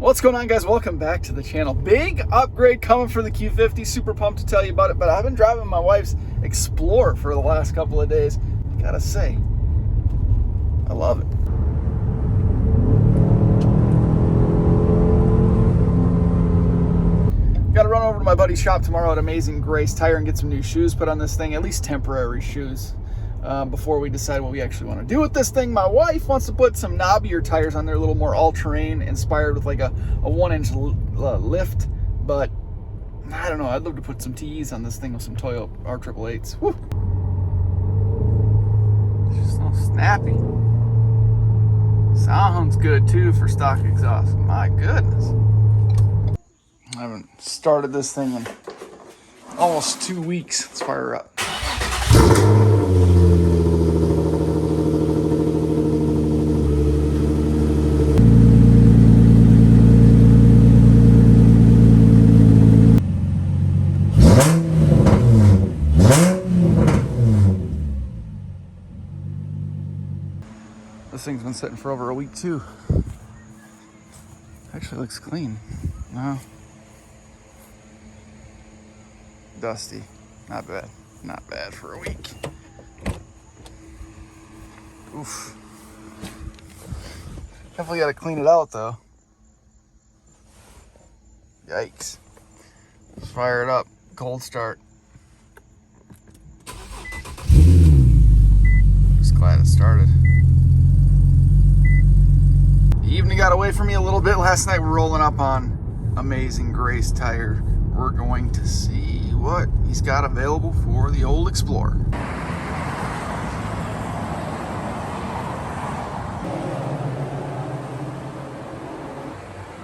What's going on, guys? Welcome back to the channel. Big upgrade coming for the Q50. Super pumped to tell you about it, but I've been driving my wife's Explorer for the last couple of days. Gotta say, I love it. Got to run over to my buddy's shop tomorrow at Amazing Grace Tire and get some new shoes put on this thing, at least temporary shoes, before we decide what we actually want to do with this thing. My wife wants to put some knobbier tires on there, a little more all-terrain, inspired with like a 1-inch lift, but I don't know. I'd love to put some TEs on this thing with some Toyo R888s. Woo! It's just so snappy. Sounds good too for stock exhaust. My goodness. I haven't started this thing in almost 2 weeks. Let's fire her up. This thing's been sitting for over a week too. Actually looks clean. No. Dusty. Not bad. Not bad for a week. Oof. Definitely got to clean it out though. Yikes. Let's fire it up. Cold start. Just glad it started. The evening got away from me a little bit last night. We're rolling up on Amazing Grace Tire. We're going to see what he's got available for the old Explorer.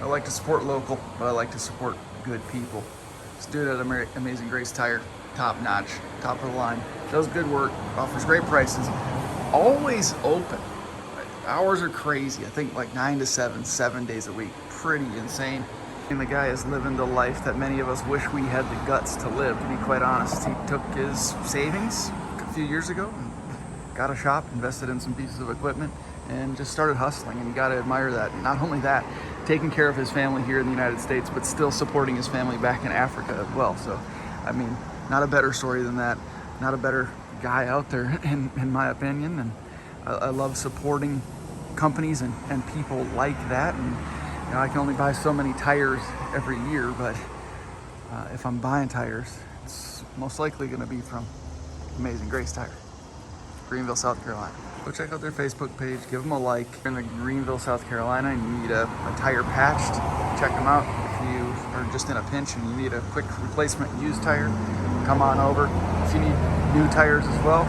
I like to support local, but I like to support good people. This dude at Amazing Grace Tire, top notch, top of the line, does good work, offers great prices, always open. Hours are crazy. I think like 9 to 7, 7 days a week. Pretty insane. And the guy is living the life that many of us wish we had the guts to live, to be quite honest. He took his savings a few years ago and got a shop, invested in some pieces of equipment, and just started hustling. And you got to admire that. And not only that, taking care of his family here in the United States, but still supporting his family back in Africa as well. So, I mean, not a better story than that. Not a better guy out there, in my opinion. And I love supporting companies and people like that. And you know, I can only buy so many tires every year, but if I'm buying tires, it's most likely going to be from Amazing Grace Tire, Greenville, South Carolina. Go check out their Facebook page, give them a like. If you're in the Greenville, South Carolina, and you need a tire patched, check them out. If you are just in a pinch and you need a quick replacement used tire, come on over. If you need new tires as well,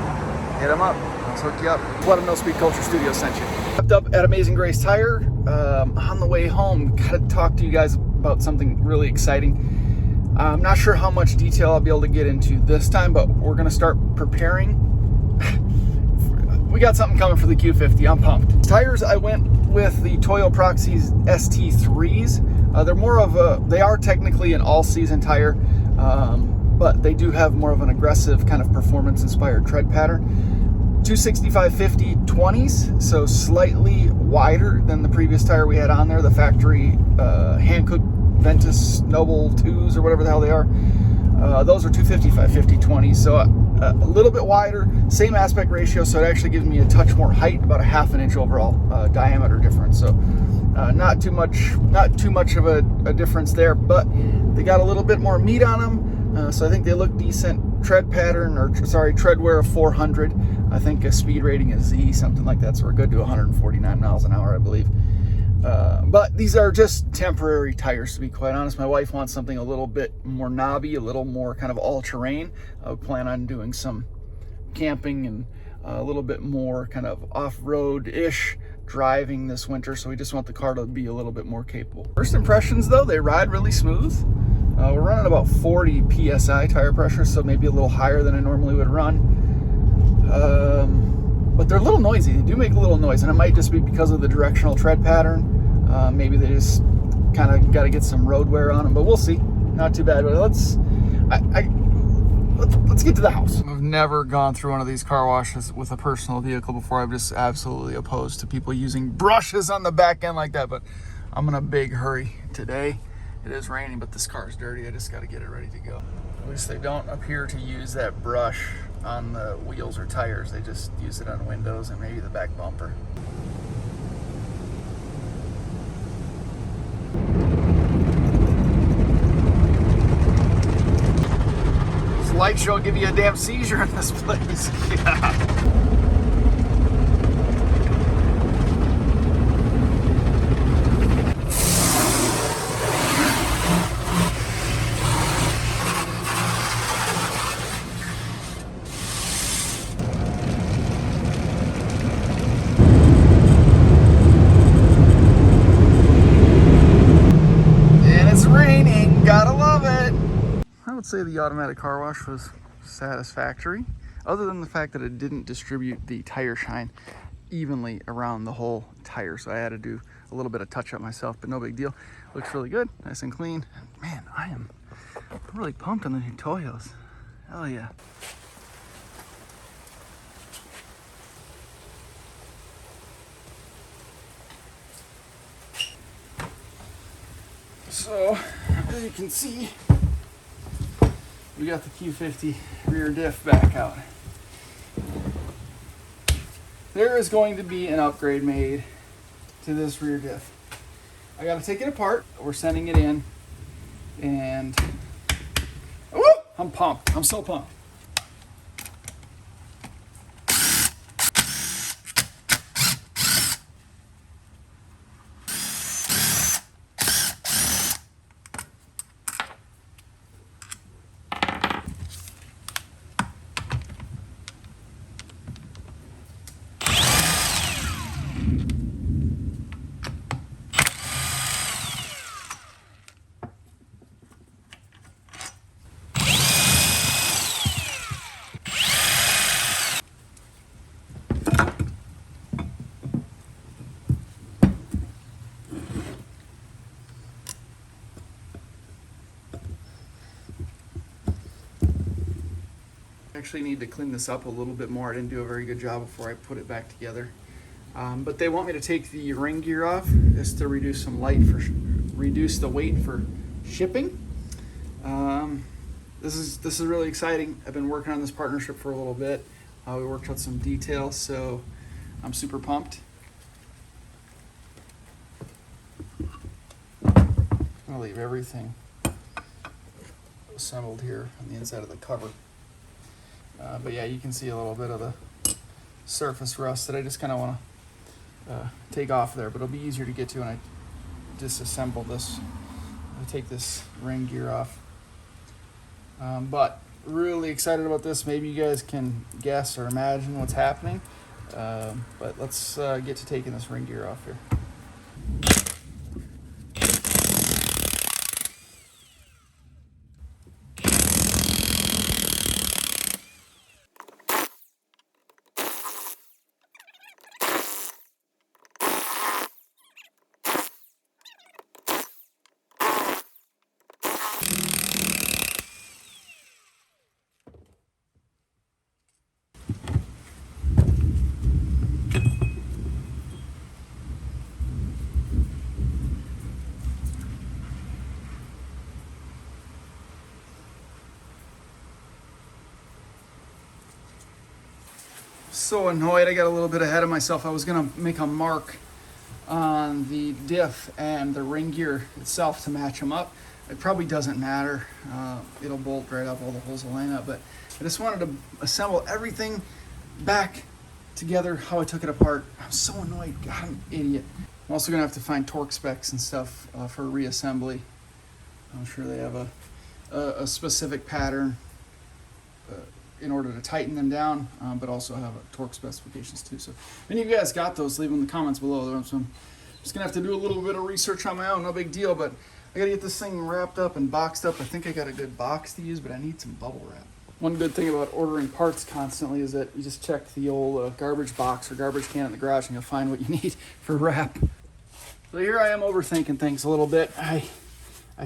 hit them up. Let's hook you up. Let them know Speed Culture Studios sent you. Wrapped up at Amazing Grace Tire. On the way home, gotta talk to you guys about something really exciting. I'm not sure how much detail I'll be able to get into this time, but we're gonna start preparing. We got something coming for the Q50. I'm pumped. Tires, I went with the Toyo Proxys ST3s. They're more of they are technically an all-season tire, but they do have more of an aggressive kind of performance-inspired tread pattern. 265/50 20s, so slightly wider than the previous tire we had on there, the factory hand-cooked Ventus Noble 2s or whatever the hell they are. Those are 255/50 20s, so a little bit wider, same aspect ratio, so it actually gives me a touch more height, about a ½ an inch overall diameter difference. So not too much of a difference there, but they got a little bit more meat on them, so I think they look decent. Tread pattern, or sorry, tread wear of 400. I think a speed rating is Z, something like that, so we're good to 149 miles an hour, I believe. But these are just temporary tires, to be quite honest. My wife wants something a little bit more knobby, a little more kind of all-terrain. I would plan on doing some camping and a little bit more kind of off-road-ish driving this winter, so we just want the car to be a little bit more capable. First impressions, though, they ride really smooth. We're running about 40 PSI tire pressure, so maybe a little higher than I normally would run. But they're a little noisy. They do make a little noise, and it might just be because of the directional tread pattern. Maybe they just kind of got to get some road wear on them, but we'll see. Not too bad. But let's get to the house. I've never gone through one of these car washes with a personal vehicle before. I'm just absolutely opposed to people using brushes on the back end like that, but I'm in a big hurry today. It is raining, but this car's dirty. I just got to get it ready to go. At least they don't appear to use that brush on the wheels or tires. They just use it on windows and maybe the back bumper. This light show will give you a damn seizure in this place. Yeah. Gotta love it. I would say the automatic car wash was satisfactory, other than the fact that it didn't distribute the tire shine evenly around the whole tire. So I had to do a little bit of touch up myself, but no big deal. Looks really good, nice and clean. Man, I'm really pumped on the new Toyos. Hell yeah. So, as you can see, we got the Q50 rear diff back out. There is going to be an upgrade made to this rear diff. I gotta take it apart. We're sending it in, and woo, I'm pumped. I'm so pumped. Actually need to clean this up a little bit more. I didn't do a very good job before I put it back together. But they want me to take the ring gear off just to reduce some reduce the weight for shipping. This is really exciting. I've been working on this partnership for a little bit. We worked out some details, so I'm super pumped. I'm gonna leave everything assembled here on the inside of the cover. But yeah, you can see a little bit of the surface rust that I just kind of want to take off there, but it'll be easier to get to when I disassemble this. I take this ring gear off. But really excited about this. Maybe you guys can guess or imagine what's happening. But let's get to taking this ring gear off here. So annoyed, I got a little bit ahead of myself. I was gonna make a mark on the diff and the ring gear itself to match them up. It probably doesn't matter. It'll bolt right up, all the holes will line up, but I just wanted to assemble everything back together how I took it apart. I'm so annoyed. God, I'm an idiot. I'm also gonna have to find torque specs and stuff for reassembly. I'm sure they have a specific pattern in order to tighten them down, but also have torque specifications too. So if any of you guys got those, leave them in the comments below. So I'm just gonna have to do a little bit of research on my own, no big deal, but I gotta get this thing wrapped up and boxed up. I think I got a good box to use, but I need some bubble wrap. One good thing about ordering parts constantly is that you just check the old garbage box or garbage can in the garage and you'll find what you need for wrap. So here I am overthinking things a little bit. I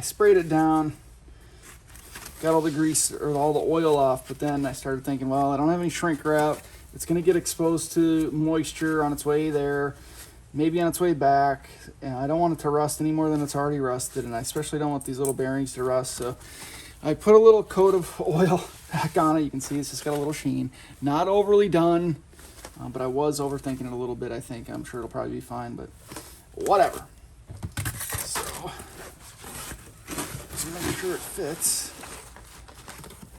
sprayed it down, got all the grease or all the oil off, but then I started thinking, well, I don't have any shrink wrap. It's gonna get exposed to moisture on its way there. maybe on its way back, and I don't want it to rust any more than it's already rusted, and I especially don't want these little bearings to rust. So I put a little coat of oil back on it. You can see it's just got a little sheen. Not overly done, but I was overthinking it a little bit, I think. I'm sure it'll probably be fine, but whatever. So just make sure it fits.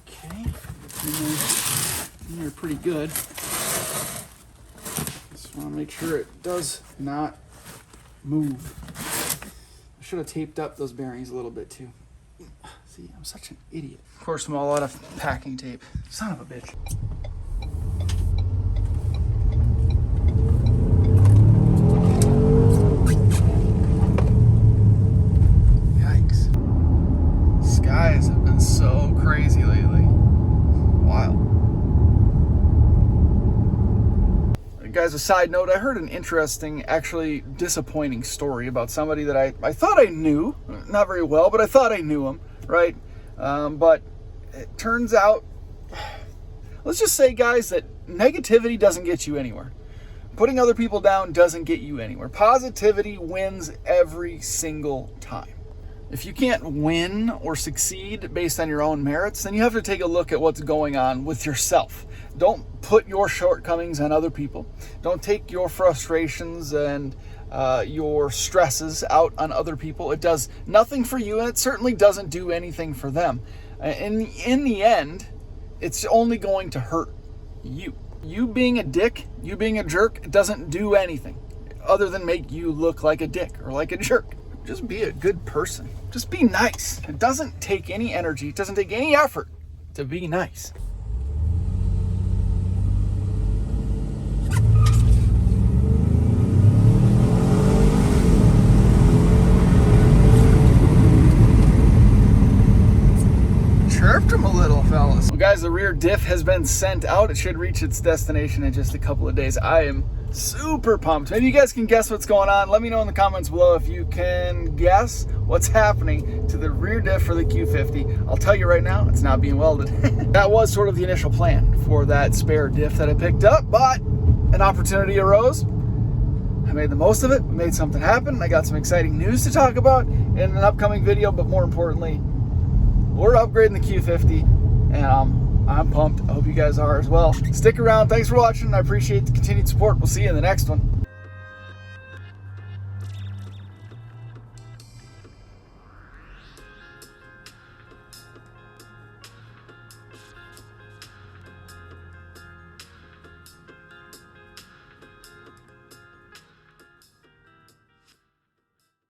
Okay, in there pretty good. Just want to make sure it does not move. I should have taped up those bearings a little bit too. See, I'm such an idiot. Of course, I'm all out of packing tape. Son of a bitch. Yikes. Skies have been so crazy lately. Wild. Guys, a side note, I heard an interesting, actually disappointing story about somebody that I thought I knew. Not very well, but I thought I knew him, right? But it turns out, let's just say, guys, that negativity doesn't get you anywhere. Putting other people down doesn't get you anywhere. Positivity wins every single time. If you can't win or succeed based on your own merits, then you have to take a look at what's going on with yourself. Don't put your shortcomings on other people. Don't take your frustrations and your stresses out on other people. It does nothing for you, and it certainly doesn't do anything for them. In the end, it's only going to hurt you. You being a dick, you being a jerk, it doesn't do anything other than make you look like a dick or like a jerk. Just be a good person. Just be nice. It doesn't take any energy. It doesn't take any effort to be nice. Chirped him a little, fellas. Well, guys, the rear diff has been sent out. It should reach its destination in just a couple of days. I am super pumped. Maybe you guys can guess what's going on. Let me know in the comments below if you can guess what's happening to the rear diff for the Q50. I'll tell you right now, it's not being welded. That was sort of the initial plan for that spare diff that I picked up, but an opportunity arose. I made the most of it, made something happen. I got some exciting news to talk about in an upcoming video, but more importantly, we're upgrading the Q50, and I'm pumped. I hope you guys are as well. Stick around. Thanks for watching. I appreciate the continued support. We'll see you in the next one.